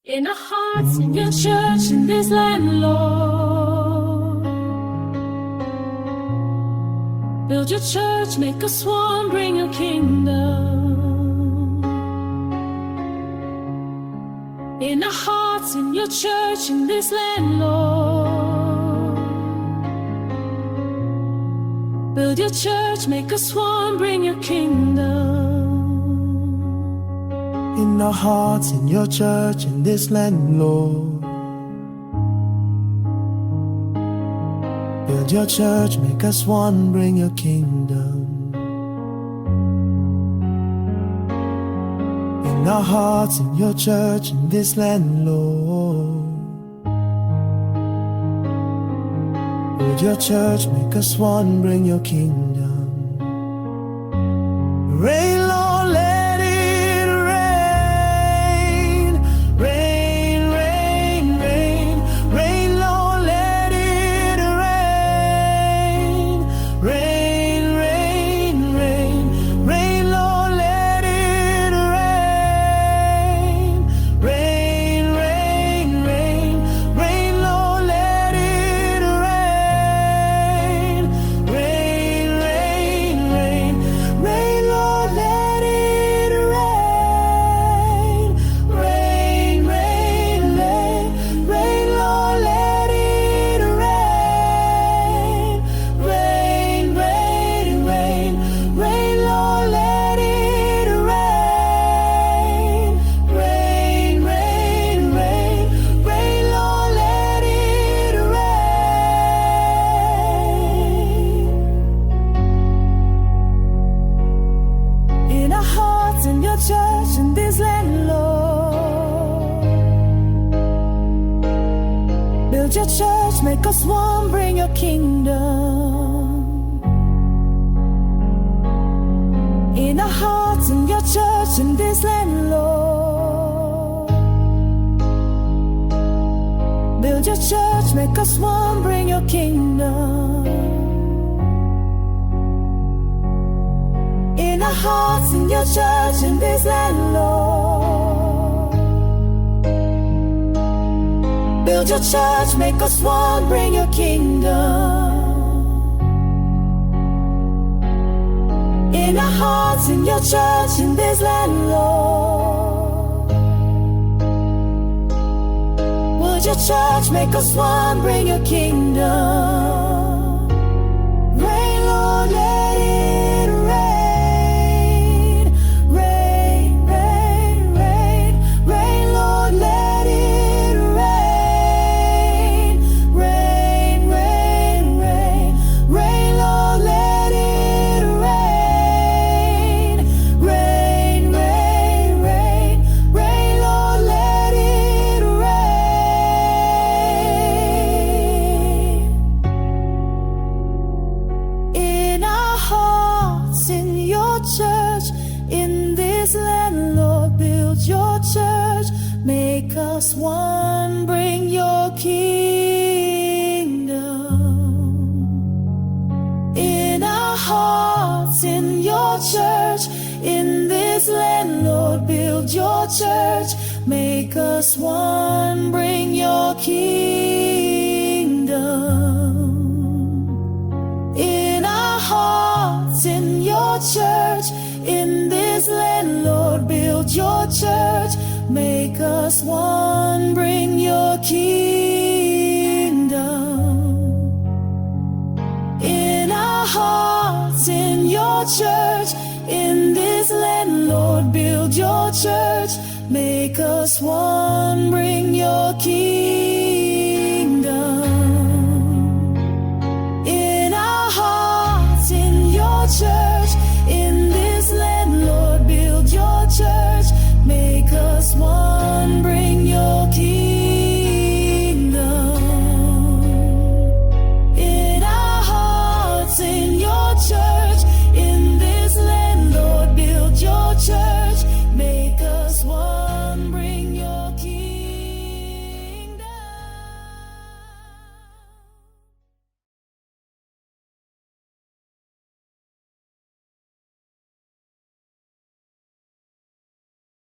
In our hearts, in your church, in this land, Lord. Build your church, make us one, bring your kingdom. In our hearts, in your church, in this land, Lord. Build your church, make us one, bring your kingdom. In our hearts, in your church, in this land, Lord. Build your church, make us one, bring your kingdom. In our hearts, in your church, in this land, Lord. Build your church, make us one, bring your kingdom. Rain, Lord, let it rain. Rain, rain, rain. Rain, Lord, let it rain. Rain, rain, rain. Rain, Lord, let it rain. Rain, rain, rain. Rain, Lord, let it rain. Rain, rain, rain. Rain, Lord, let it rain. Rain, rain, rain. Rain, Lord, let it rain. Rain, rain, rain. Rain, Lord, let it rain. Rain, rain, rain. Rain, Lord, let it rain. In our hearts, in your church, in this land, Lord. Build your church, make us one, bring your kingdom. In our hearts, in your church, in this land, Lord. Build your church, make us one, bring your kingdom. In our hearts, in your church, in this land, Lord. Build your church, make us one, bring your kingdom. In our hearts, in your church, in this land, Lord. Would your church make us one, bring your kingdom. Rain, Lord, let it rain. Rain, rain, rain. Rain, Lord, let it rain. Rain, rain, rain. Rain, Lord, let it rain. Rain, rain, rain. Rain, Lord, let it rain. In our hearts, in your church, in this land, Lord, build your church, make us one, bring your kingdom. In our hearts, in your church, in this land, Lord, build your church, make us one, bring your kingdom. In our hearts, in your church, in this land, Lord, build your church, make us one, bring your kingdom. In our hearts, in your church, in this land, Lord, build your church, make us one, bring your kingdom.